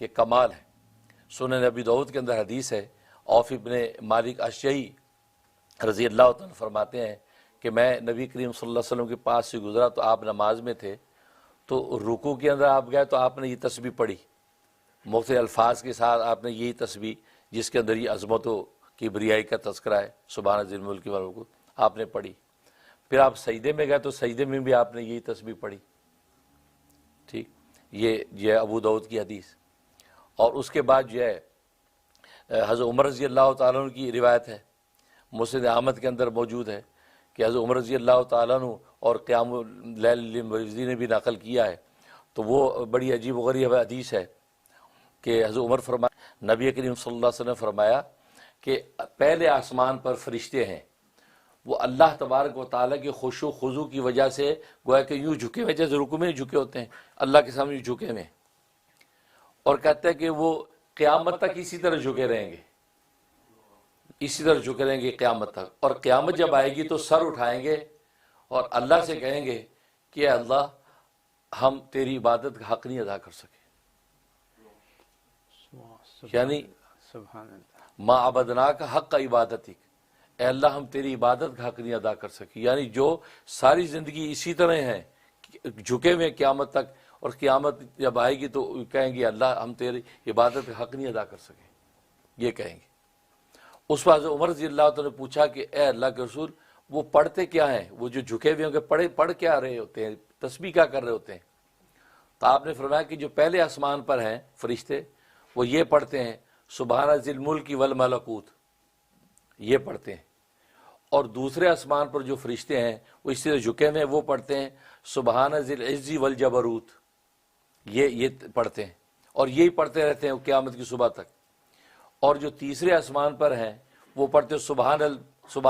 کہ کمال ہے۔ سنن ابی داؤد کے اندر حدیث ہے، عوف ابن مالک اشجعی رضی اللہ تعالیٰ فرماتے ہیں کہ میں نبی کریم صلی اللہ علیہ وسلم کے پاس سے گزرا تو آپ نماز میں تھے، تو رکوع کے اندر آپ گئے تو آپ نے یہ تسبیح پڑھی، مختلف الفاظ کے ساتھ آپ نے یہی تسبیح جس کے اندر یہ عظمت و کبریائی کا تذکرہ ہے، سبحان ذی الملک والملکوت، آپ نے پڑھی۔ پھر آپ سجدے میں گئے تو سجدے میں بھی آپ نے یہی تسبیح پڑھی، ٹھیک، یہ ابو داؤد کی حدیث۔ اور اس کے بعد جو ہے حضرت عمر رضی اللہ تعالیٰ عنہ کی روایت ہے، مسند احمد کے اندر موجود ہے کہ حضرت عمر رضی اللہ تعالیٰ عنہ اور قیام اللیل مرزی نے بھی نقل کیا ہے، تو وہ بڑی عجیب و غریب حدیث ہے کہ حضرت عمر فرمایا، نبی کریم صلی اللہ علیہ وسلم نے فرمایا کہ پہلے آسمان پر فرشتے ہیں، وہ اللہ تبارک و تعالیٰ کے خشوع و خضوع کی وجہ سے گویا کہ یوں جھکے ہوئے، جیسے رکوع میں جھکے ہوتے ہیں اللہ کے سامنے یوں جھکے ہوئے، اور کہتے ہیں کہ وہ قیامت تک اسی طرح جھکے رہیں گے، اسی طرح جھکے رہیں گے قیامت تک، اور قیامت جب آئے گی تو سر اٹھائیں گے اور اللہ سے کہیں گے کہ اے اللہ ہم تیری عبادت کا حق نہیں ادا کر سکے، یعنی سبحان اللہ، ما عبدناک حق عبادتک، اے اللہ ہم تیری عبادت کا حق نہیں ادا کر سکے، یعنی جو ساری زندگی اسی طرح ہیں جھکے ہوئے قیامت تک، اور قیامت جب آئے گی تو کہیں گے اللہ ہم تیری عبادت کا حق نہیں ادا کر سکے، یہ کہیں گے۔ اس وقت عمر رضی اللہ تعالیٰ نے پوچھا کہ اے اللہ کے رسول وہ پڑھتے کیا ہیں، وہ جو جھکے ہوئے ہوں گے پڑھ کیا رہے ہوتے ہیں، تسبیح کیا کر رہے ہوتے ہیں؟ تو آپ نے فرمایا کہ جو پہلے آسمان پر ہیں فرشتے وہ یہ پڑھتے ہیں سبحان ذی الملک والملکوت، یہ پڑھتے ہیں، اور دوسرے آسمان پر جو فرشتے ہیں وہ اس طرح جھکے ہوئے وہ پڑھتے ہیں سبحان ذی العز والجبروت، یہ پڑھتے ہیں، اور یہی پڑھتے رہتے ہیں قیامت کی صبح تک۔ اور جو تیسرے آسمان پر ہیں وہ پڑھتے ہیں سبحان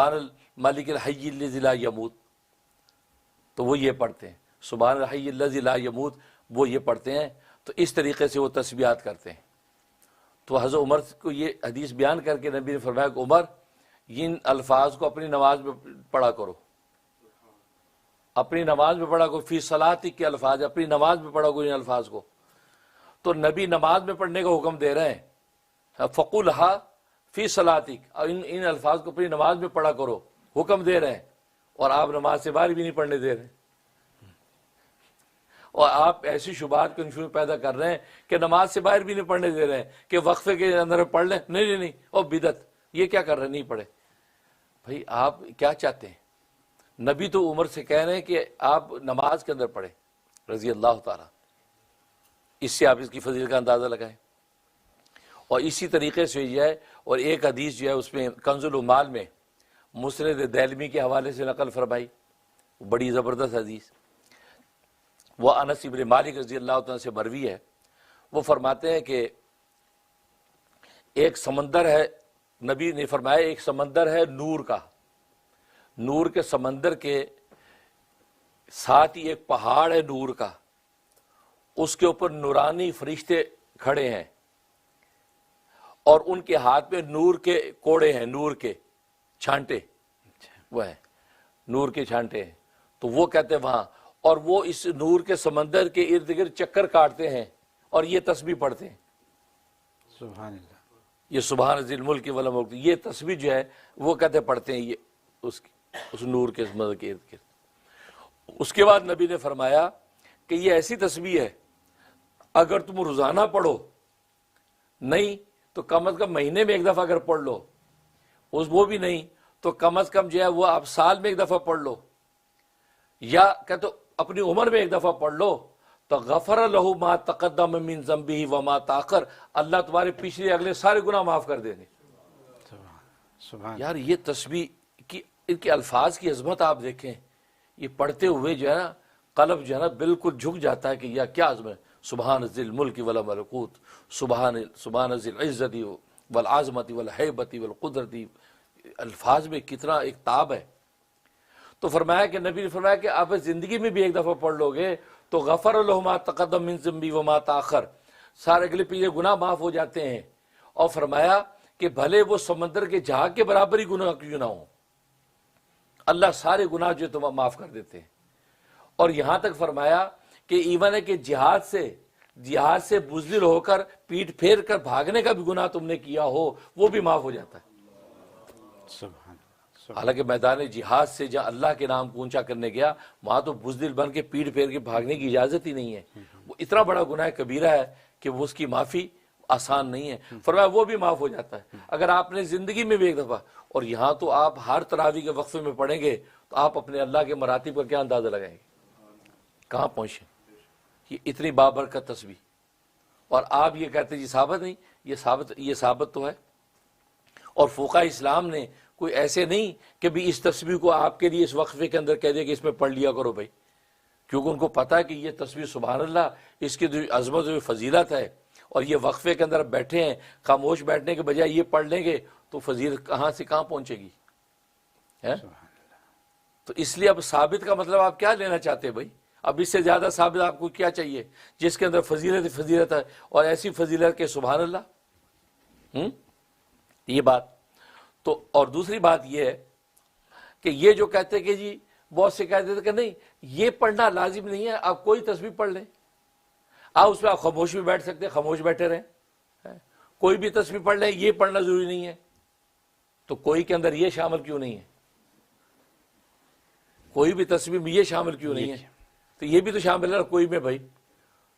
الملک الحی الذی لا یموت، تو وہ یہ پڑھتے ہیں سبحان الحی الذی لا یموت، وہ یہ پڑھتے ہیں، تو اس طریقے سے وہ تسبیحات کرتے ہیں۔ تو حضرت عمر کو یہ حدیث بیان کر کے نبی نے فرمایا کہ عمر ان الفاظ کو اپنی نماز میں پڑھا کرو، اپنی نماز میں پڑھا کرو، فی صلاتک کے الفاظ، اپنی نماز میں پڑھا کرو ان الفاظ کو۔ تو نبی نماز میں پڑھنے کا حکم دے رہے ہیں، فقلھا فی صلاتک، اور ان الفاظ کو اپنی نماز میں پڑھا کرو، حکم دے رہے ہیں، اور آپ نماز سے باہر بھی نہیں پڑھنے دے رہے، اور آپ ایسی شبہات کنفیوژن پیدا کر رہے ہیں کہ نماز سے باہر بھی نہیں پڑھنے دے رہے ہیں کہ وقفے کے اندر پڑھ لیں، نہیں اور بدعت، یہ کیا کر رہے ہیں، نہیں پڑھے۔ بھائی آپ کیا چاہتے ہیں؟ نبی تو عمر سے کہہ رہے ہیں کہ آپ نماز کے اندر پڑھیں رضی اللہ تعالیٰ، اس سے آپ اس کی فضیلت کا اندازہ لگائیں۔ اور اسی طریقے سے یہ ہے، اور ایک حدیث جو ہے اس میں کنز العمال میں مسند دیلمی کے حوالے سے نقل فرمائی، بڑی زبردست حدیث، وہ انس ابن مالک رضی اللہ تعالیٰ سے مروی ہے، وہ فرماتے ہیں کہ ایک سمندر ہے، نبی نے فرمایا ایک سمندر ہے نور کا، نور کے سمندر کے ساتھ ہی ایک پہاڑ ہے نور کا، اس کے اوپر نورانی فرشتے کھڑے ہیں، اور ان کے ہاتھ میں نور کے کوڑے ہیں، نور کے چھانٹے وہ ہیں، نور کے چھانٹے ہیں، تو وہ کہتے ہیں وہاں، اور وہ اس نور کے سمندر کے ارد گرد چکر کاٹتے ہیں اور یہ تسبیح پڑھتے ہیں، سبحان اللہ، یہ سبحان ذی الملک والملکوت، یہ تسبیح جو ہے وہ کہتے پڑھتے ہیں، یہ اس نور کے سمندر کے ارد گرد۔ اس کے بعد نبی نے فرمایا کہ یہ ایسی تسبیح ہے اگر تم روزانہ پڑھو، نہیں تو کم از کم مہینے میں ایک دفعہ اگر پڑھ لو، وہ بھی نہیں تو کم از کم جو ہے وہ آپ سال میں ایک دفعہ پڑھ لو، یا کہ تو اپنی عمر میں ایک دفعہ پڑھ لو، تو غفر لہ ما تقدم من ذنبہ وما تاخر، اللہ تمہارے پچھلے اگلے سارے گناہ معاف کر دیں گے۔ سبحان یار یہ تسبیح کی ان کے الفاظ کی عظمت آپ دیکھیں، یہ پڑھتے ہوئے جو ہے نا قلب جو ہے نا بالکل جھک جاتا ہے کہ یہ کیا عظمت ہے، سبحان ذی الملک والملکوت، سبحان ذی العزت والعظمت والہیبت والقدرت، الفاظ میں کتنا ایک تاب ہے۔ تو فرمایا کہ نبی نے فرمایا کہ آپ زندگی میں بھی ایک دفعہ پڑھ لو گے تو غفر لہ ما تقدم من ذنبی وما تاخر، سارے اگلے پیچھے گناہ معاف ہو جاتے ہیں، اور فرمایا کہ بھلے وہ سمندر کے جہاز کے برابر ہی گناہ کیوں نہ ہوں، اللہ سارے گناہ جو تم معاف کر دیتے ہیں۔ اور یہاں تک فرمایا کہ ایون ہے کہ جہاد سے جہاد سے بزدل ہو کر پیٹ پھیر کر بھاگنے کا بھی گناہ تم نے کیا ہو وہ بھی معاف ہو جاتا ہے. سبحان حالانکہ میدان جہاد سے جہاں اللہ کے نام کو اونچا کرنے گیا وہاں تو بزدل بن کے پیٹ پھیر کے بھاگنے کی اجازت ہی نہیں ہے. وہ اتنا بڑا گناہ کبیرہ ہے کہ وہ اس کی معافی آسان نہیں ہے. فرمایا وہ بھی معاف ہو جاتا ہے اگر آپ نے زندگی میں بھی ایک دفعہ. اور یہاں تو آپ ہر تراویح کے وقفے میں پڑھیں گے تو آپ اپنے اللہ کے مراتب کا کیا اندازہ لگائیں گے, کہاں پہنچے یہ اتنی بابرکت تسبیح. اور آپ یہ کہتے جی ثابت نہیں, یہ ثابت تو ہے. اور فقہاء اسلام نے کوئی ایسے نہیں کہ بھی اس تسبیح کو آپ کے لیے اس وقفے کے اندر کہہ دے کہ اس میں پڑھ لیا کرو بھائی, کیونکہ ان کو پتا ہے کہ یہ تسبیح سبحان اللہ اس کی جو عظمت و فضیلت ہے, اور یہ وقفے کے اندر بیٹھے ہیں خاموش بیٹھنے کے بجائے یہ پڑھ لیں گے تو فضیلت کہاں سے کہاں پہنچے گی ہے. تو اس لیے اب ثابت کا مطلب آپ کیا لینا چاہتے ہیں بھائی؟ اب اس سے زیادہ ثابت آپ کو کیا چاہیے جس کے اندر فضیلت ہے, اور ایسی فضیلت کہ سبحان اللہ. یہ بات تو. اور دوسری بات یہ ہے کہ یہ جو کہتے ہیں کہ جی بہت سے کہتے تھے کہ نہیں یہ پڑھنا لازم نہیں ہے, آپ کوئی تسبیح پڑھ لیں, آپ اس میں آپ خاموش بھی بیٹھ سکتے ہیں, خاموش بیٹھے رہیں, کوئی بھی تسبیح پڑھ لیں, یہ پڑھنا ضروری نہیں ہے. تو کوئی کے اندر یہ شامل کیوں نہیں ہے؟ کوئی بھی تسبیح میں یہ شامل کیوں نہیں ہے؟ تو یہ بھی تو شامل ہے کوئی میں بھائی.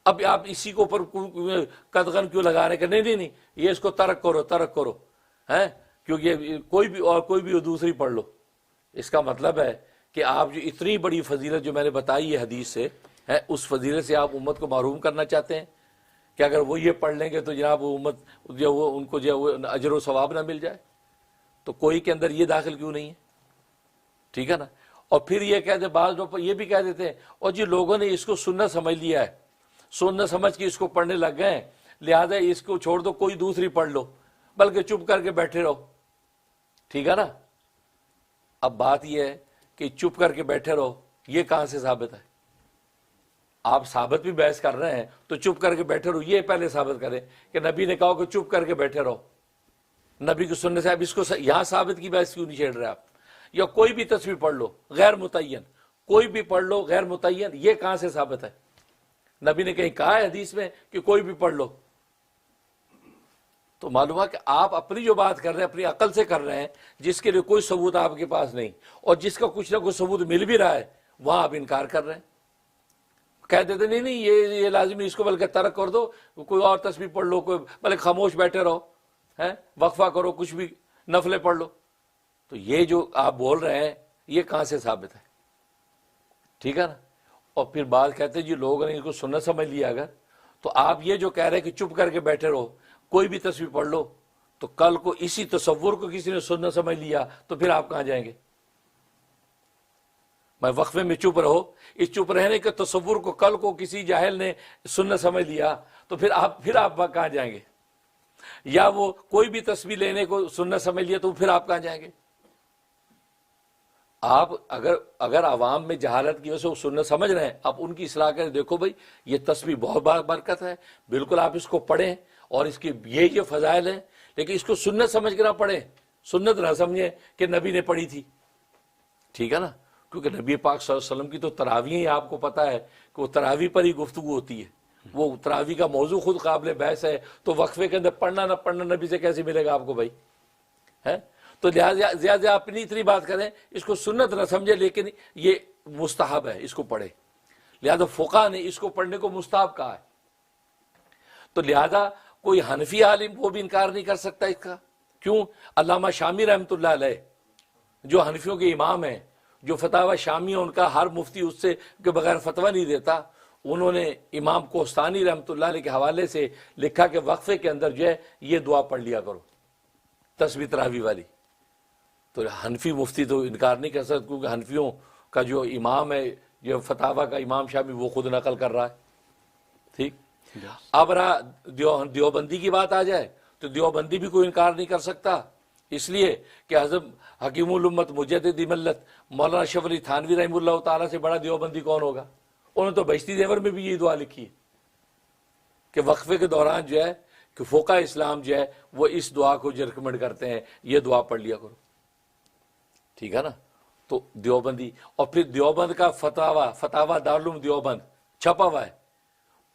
اب آپ اسی کو اوپر قدغن کیوں لگا رہے کہ نہیں یہ اس کو ترک کرو ہیں, کیونکہ کوئی بھی دوسری پڑھ لو. اس کا مطلب ہے کہ آپ جو اتنی بڑی فضیلت جو میں نے بتائی ہے حدیث سے ہے, اس فضیلت سے آپ امت کو محروم کرنا چاہتے ہیں کہ اگر وہ یہ پڑھ لیں گے تو جناب وہ امت جو وہ ان کو جو اجر و ثواب نہ مل جائے. تو کوئی کے اندر یہ داخل کیوں نہیں ہے؟ ٹھیک ہے نا. اور پھر یہ کہتے بعض لوگ یہ بھی کہہ دیتے ہیں اور جی لوگوں نے اس کو سنت سمجھ لیا ہے, سنت سمجھ کے اس کو پڑھنے لگ گئے ہیں, لہذا اس کو چھوڑ دو کوئی دوسری پڑھ لو بلکہ چپ کر کے بیٹھے رہو. ٹھیک ہے نا. اب بات یہ ہے کہ چپ کر کے بیٹھے رہو یہ کہاں سے ثابت ہے؟ آپ ثابت بھی بحث کر رہے ہیں تو چپ کر کے بیٹھے رہو یہ پہلے ثابت کریں کہ نبی نے کہا کہ چپ کر کے بیٹھے رہو. نبی کو سننے سے اب اس کو یہاں ثابت کی بحث کیوں نہیں چھیڑ رہے آپ؟ یا کوئی بھی تسبیح پڑھ لو غیر متعین, کوئی بھی پڑھ لو غیر متعین, یہ کہاں سے ثابت ہے؟ نبی نے کہیں کہا ہے حدیث میں کہ کوئی بھی پڑھ لو؟ تو معلوم ہے کہ آپ اپنی جو بات کر رہے ہیں اپنی عقل سے کر رہے ہیں جس کے لیے کوئی ثبوت آپ کے پاس نہیں, اور جس کا کچھ نہ کچھ ثبوت مل بھی رہا ہے وہاں آپ انکار کر رہے ہیں. کہہ دیتے نہیں یہ لازم نہیں, اس کو بلکہ ترک کر دو, کوئی اور تسبیح پڑھ لو, کوئی بلکہ خاموش بیٹھے رہو, وقفہ کرو, کچھ بھی نفلیں پڑھ لو. تو یہ جو آپ بول رہے ہیں یہ کہاں سے ثابت ہے؟ ٹھیک ہے نا. اور پھر بات کہتے ہیں جی لوگوں نے اس کو سنت سمجھ لیا اگر, تو آپ یہ جو کہہ رہے ہیں کہ چپ کر کے بیٹھے رہو کوئی بھی تسبیح پڑھ لو, تو کل کو اسی تصور کو کسی نے سنت سمجھ لیا تو پھر آپ کہاں جائیں گے؟ میں وقفے میں چپ رہو, اس چپ رہنے کے تصور کو کل کو کسی جاہل نے سنت سمجھ لیا تو پھر آپ کہاں جائیں گے؟ یا وہ کوئی بھی تسبیح لینے کو سنت سمجھ لیا تو پھر آپ کہاں جائیں گے؟ آپ اگر عوام میں جہالت کی وجہ سے وہ سنت سمجھ رہے ہیں, آپ ان کی اصلاح کریں, دیکھو بھائی یہ تسبیح بہت بڑا برکت ہے, بالکل آپ اس کو پڑھیں اور اس کی یہ فضائل ہیں, لیکن اس کو سنت سمجھ کر نہ پڑھیں, سنت نہ سمجھیں کہ نبی نے پڑھی تھی. ٹھیک ہے نا. کیونکہ نبی پاک صلی اللہ علیہ وسلم کی تو تراویح ہی آپ کو پتا ہے کہ وہ تراویح پر ہی گفتگو ہوتی ہے, وہ تراویح کا موضوع خود قابل بحث ہے, تو وقفے کے اندر پڑھنا نہ پڑھنا نبی سے کیسے ملے گا آپ کو بھائی؟ ہے تو لہٰذا زیادہ اپنی اتنی بات کریں, اس کو سنت نہ سمجھے لیکن یہ مستحب ہے اس کو پڑھے, لہذا فقہ نے اس کو پڑھنے کو مستحب کہا ہے. تو لہذا کوئی حنفی عالم وہ بھی انکار نہیں کر سکتا اس کا. کیوں؟ علامہ شامی رحمۃ اللہ علیہ جو حنفیوں کے امام ہیں, جو فتاوی شامی ان کا ہر مفتی اس سے کے بغیر فتویٰ نہیں دیتا, انہوں نے امام کوستانی رحمۃ اللہ علیہ کے حوالے سے لکھا کہ وقفے کے اندر جو ہے یہ دعا پڑھ لیا کرو تسبیح تراویح والی. تو حنفی مفتی تو انکار نہیں کر سکتے کیونکہ حنفیوں کا جو امام ہے, جو فتاوی کا امام شامی, وہ خود نقل کر رہا ہے. ٹھیک. اب رہا دیوبندی کی بات آ جائے تو دیوبندی بھی کوئی انکار نہیں کر سکتا, اس لیے کہ حضرت حکیم الامت مجدد ملت مولانا اشرف علی تھانوی رحمہ اللہ تعالیٰ سے بڑا دیوبندی کون ہوگا؟ انہوں نے تو بہشتی زیور میں بھی یہی دعا لکھی ہے کہ وقفے کے دوران جو ہے کہ فقہ اسلام جو ہے وہ اس دعا کو جو ریکمنڈ کرتے ہیں یہ دعا پڑھ لیا کرو. ٹھیک ہے نا. تو دیوبندی, اور پھر دیوبند کا فتاوی دارالعلوم دیوبند چھپا ہوا ہے,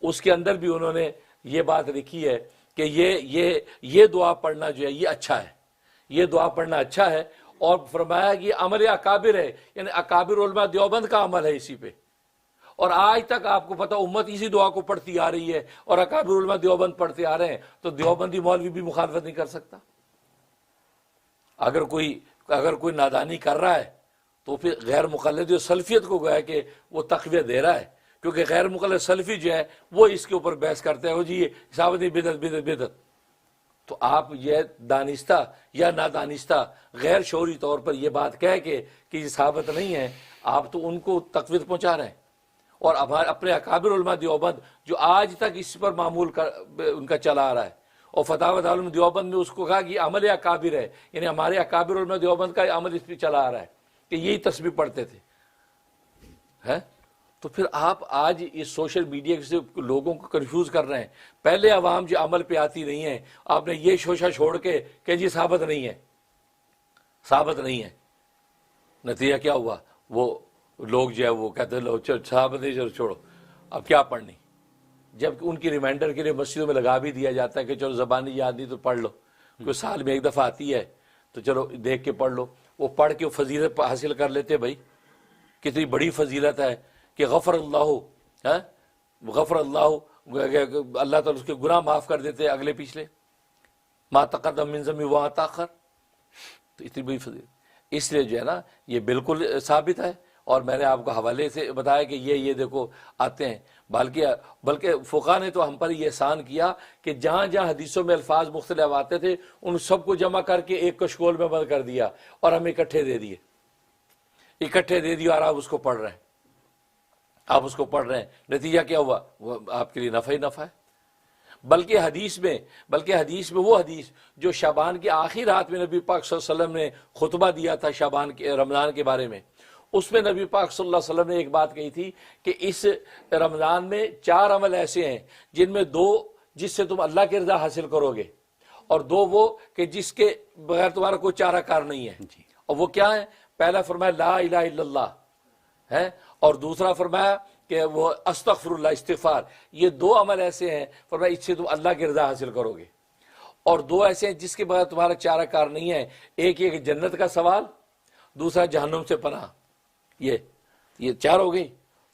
اس کے اندر بھی انہوں نے یہ بات لکھی ہے کہ یہ دعا پڑھنا جو ہے یہ اچھا ہے، یہ دعا پڑھنا اچھا ہے، اور فرمایا کہ عمل اکابر ہے، یعنی اکابر علماء دیوبند کا عمل ہے اسی پہ، اور آج تک آپ کو پتہ امت اسی دعا کو پڑھتی آ رہی ہے، اور اکابر علماء دیوبند پڑھتے آ رہے ہیں، تو دیوبندی مولوی بھی مخالفت نہیں کر سکتا۔ اگر کوئی نادانی کر رہا ہے تو پھر غیر مقلد جو سلفیت کو گویا کہ وہ تقویت دے رہا ہے، کیونکہ غیر مقلد سلفی جو ہے وہ اس کے اوپر بحث کرتے ہیں، وہ جی یہ ثابتی بدعت۔ تو آپ یہ دانستہ یا نادانستہ غیر شعوری طور پر یہ بات کہہ کے کہ یہ ثابت نہیں ہے، آپ تو ان کو تقویت پہنچا رہے ہیں۔ اور اپنے اکابر علماء دیوبند جو آج تک اس پر معمول ان کا چلا آ رہا ہے، اور فتاوی دارالعلوم دیوبند میں اس کو کہا کہ عمل اکابر ہے، یعنی ہمارے اکابر علماء دیوبند کا عمل اس پہ چلا آ رہا ہے کہ یہی تسبیح پڑھتے تھے۔ تو پھر آپ آج اس سوشل میڈیا سے لوگوں کو کنفیوز کر رہے ہیں۔ پہلے عوام جو عمل پہ آتی نہیں ہے، آپ نے یہ شوشہ چھوڑ کے کہ جی ثابت نہیں ہے، نتیجہ کیا ہوا؟ وہ لوگ جو ہے وہ کہتے ہیں لو ثابت نہیں، چلو چھوڑو، اب کیا پڑھنی، جبکہ ان کی ریمائنڈر کے لیے مسجدوں میں لگا بھی دیا جاتا ہے کہ چلو زبانی یاد نہیں تو پڑھ لو، کوئی سال میں ایک دفعہ آتی ہے تو چلو دیکھ کے پڑھ لو۔ وہ پڑھ کے فضیلت حاصل کر لیتے۔ بھائی کتنی بڑی فضیلت ہے کہ غفر اللہ اللہ تعالیٰ اس کے گناہ معاف کر دیتے اگلے پچھلے، ما تقدم من ذنبی وما تاخر، تو اتنی بڑی فضیلت۔ اس لیے جو ہے نا یہ بالکل ثابت ہے، اور میں نے آپ کو حوالے سے بتایا کہ یہ دیکھو آتے ہیں، بلکہ فقہ نے تو ہم پر یہ احسان کیا کہ جہاں جہاں حدیثوں میں الفاظ مختلف آتے تھے ان سب کو جمع کر کے ایک کشکول میں بند کر دیا اور ہمیں اکٹھے دے دیے اور آپ اس کو پڑھ رہے ہیں، نتیجہ کیا ہوا؟ وہ آپ کے لیے نفع ہی نفع ہے۔ بلکہ حدیث میں وہ حدیث جو شعبان کی آخری رات میں نبی پاک صلی اللہ علیہ وسلم نے خطبہ دیا تھا رمضان کے بارے میں، اس میں نبی پاک صلی اللہ علیہ وسلم نے ایک بات کہی تھی کہ اس رمضان میں 4 عمل ایسے ہیں جن میں 2 جس سے تم اللہ کی رضا حاصل کرو گے، اور 2 وہ کہ جس کے بغیر تمہارا کوئی چارہ کار نہیں ہے۔ اور وہ کیا ہے؟ پہلا فرمایا لا الہ الا اللہ ہے، اور دوسرا فرمایا کہ وہ استغفر اللہ، استغفار۔ یہ 2 عمل ایسے ہیں فرمایا اس سے تم اللہ کی رضا حاصل کرو گے، اور 2 ایسے ہیں جس کے بغیر تمہارا چارہ کار نہیں ہے، ایک یہ کہ جنت کا سوال، دوسرا جہنم سے پناہ۔ یہ 4 ہو گئی۔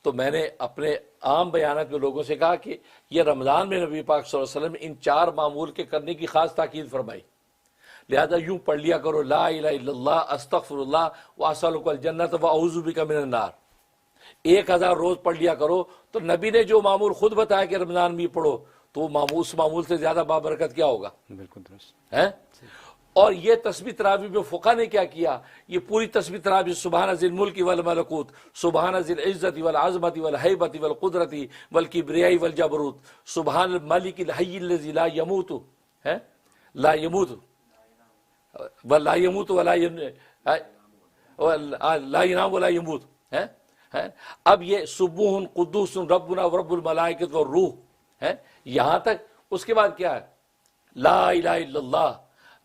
تو میں نے اپنے عام بیانات میں لوگوں سے کہا کہ یہ رمضان میں نبی پاک صلی اللہ علیہ وسلم ان 4 معمول کے کرنے کی خاص تاکید فرمائی، لہذا یوں پڑھ لیا کرو لا الہ الا اللہ، استغفر اللہ، واسألک الجنۃ واعوذ بک من النار۔ 1000 روز پڑھ لیا کرو۔ تو نبی نے جو معمول خود بتایا کہ رمضان میں پڑھو، تو اس معمول سے زیادہ بابرکت کیا ہوگا؟ بالکل درست ہے۔ اور یہ تسبیح تراویح میں فقہ نے کیا کیا؟ یہ پوری تسبیح تراویح سبحان ذی الملک والملکوت، سبحان ذی العزت والعظمت والہیبت والقدرت والکبریاء والجبروت، سبحان الملک الحی الذی لا يموت ہے، لا يموت ولا يموت ولا لا ينام ولا يموت ہے۔ اب یہ سبوح قدوس ربنا ورب الملائکۃ والروح ہے یہاں تک۔ اس کے بعد کیا ہے؟ لا الہ الا اللہ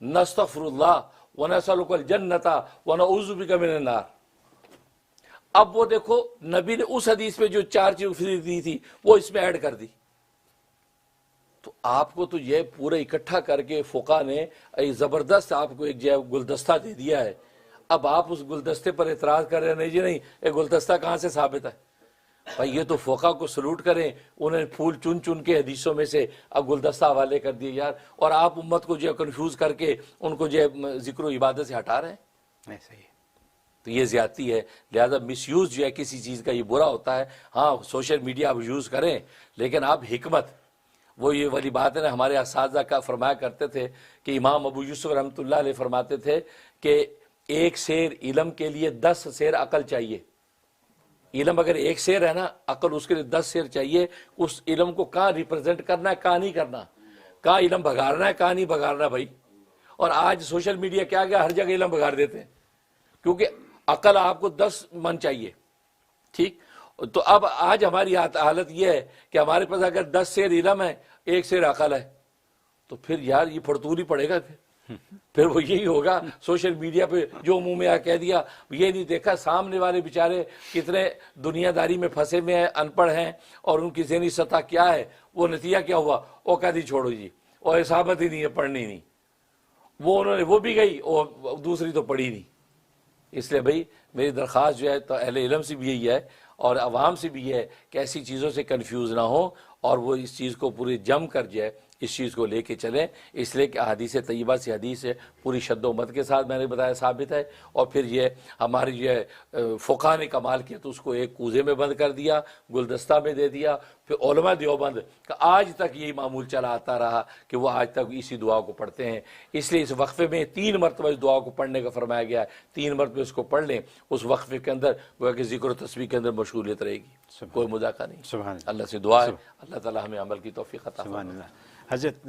نستغفر اللہ ونسألک الجنۃ ونعوذ بک من النار۔ اب وہ دیکھو نبی نے اس حدیث میں جو 4 چیزیں دی تھی وہ اس میں ایڈ کر دی۔ تو آپ کو تو یہ پورا اکٹھا کر کے فقہ نے زبردست آپ کو ایک جو گلدستہ دے دیا ہے۔ اب آپ اس گلدستے پر اعتراض کر رہے ہیں نہیں جی نہیں، یہ گلدستہ کہاں سے ثابت ہے؟ بھائی یہ تو فقہ کو سلوٹ کریں، انہیں پھول چن کے حدیثوں میں سے اب گلدستہ حوالے کر دیے یار، اور آپ امت کو جو کنفیوز کر کے ان کو جو ذکر و عبادت سے ہٹا رہے ہیں۔ ایسا ہی تو یہ زیادتی ہے۔ لہذا مس یوز جو ہے کسی چیز کا یہ برا ہوتا ہے۔ ہاں سوشل میڈیا آپ یوز کریں، لیکن آپ حکمت، وہ یہ والی بات ہے نا، ہمارے اساتذہ کا فرمایا کرتے تھے کہ امام ابو یوسف رحمۃ اللہ علیہ فرماتے تھے کہ 1 سیر علم کے لیے 10 سیر عقل چاہیے۔ علم اگر 1 سیر ہے نا، عقل اس کے لیے 10 سیر چاہیے۔ اس علم کو کہاں ریپرزینٹ کرنا ہے، کہاں نہیں کرنا، کہاں علم بگاڑنا ہے، کہاں نہیں بگاڑنا بھائی۔ اور آج سوشل میڈیا کیا گیا، ہر جگہ علم بگاڑ دیتے ہیں، کیونکہ عقل آپ کو 10 من چاہیے، ٹھیک۔ تو اب آج ہماری حالت یہ ہے کہ ہمارے پاس اگر 10 سیر علم ہے، 1 سیر عقل ہے، تو پھر یار یہ پھڑتولی پڑے گا، پھر وہ یہی ہوگا سوشل میڈیا پہ جو منہ میں آ کہہ دیا. یہ نہیں دیکھا سامنے والے بیچارے کتنے دنیا داری میں پھنسے ہوئے ہیں, ان پڑھ ہیں, اور ان کی ذہنی سطح کیا ہے. وہ نتیجہ کیا ہوا, وہ کہہ دی چھوڑو جی, اور اصابت ہی نہیں ہے, پڑھنی نہیں. وہ انہوں نے وہ بھی گئی اور دوسری تو پڑھی نہیں. اس لیے بھائی میری درخواست جو ہے تو اہل علم سے بھی یہی ہے اور عوام سے بھی یہ ہے کہ ایسی چیزوں سے کنفیوز نہ ہو اور وہ اس چیز کو پورے جم کر جو ہے اس چیز کو لے کے چلیں. اس لیے کہ حدیث طیبہ سے حدیث ہے پوری شد و مد کے ساتھ میں نے بتایا ثابت ہے. اور پھر یہ ہماری جو ہے فقہ نے کمال کیا تو اس کو ایک کوزے میں بند کر دیا, گلدستہ میں دے دیا. پھر علماء دیوبند کا آج تک یہی معمول چلا آتا رہا کہ وہ آج تک اسی دعا کو پڑھتے ہیں. اس لیے اس وقفے میں 3 مرتبہ اس دعا کو پڑھنے کا فرمایا گیا ہے. 3 مرتبہ اس کو پڑھ لیں, اس وقفے کے اندر گویا کہ ذکر و تسبیح کے اندر مشغولیت رہے گی, کوئی مذاکرہ نہیں. سبحان اللہ. اللہ سے دعا ہے اللہ تعالی ہمیں عمل کی توفیق عطا فرمائے. سبحان اللہ. حضرت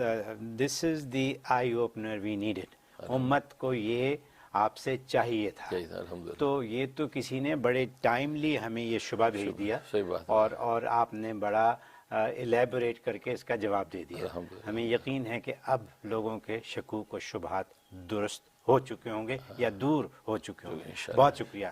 دس از دی آئی اوپنر وی نیڈڈ. امت کو یہ آپ سے چاہیے تھا. الحمدللہ. تو یہ تو کسی نے بڑے ٹائملی ہمیں یہ شبہ بھیج دیا, صحیح بات ہے. اور آپ نے بڑا الیبوریٹ کر کے اس کا جواب دے دیا. ہمیں یقین ہے کہ اب لوگوں کے شکوک و شبہات درست ہو چکے ہوں گے یا دور ہو چکے ہوں گے. بہت شکریہ.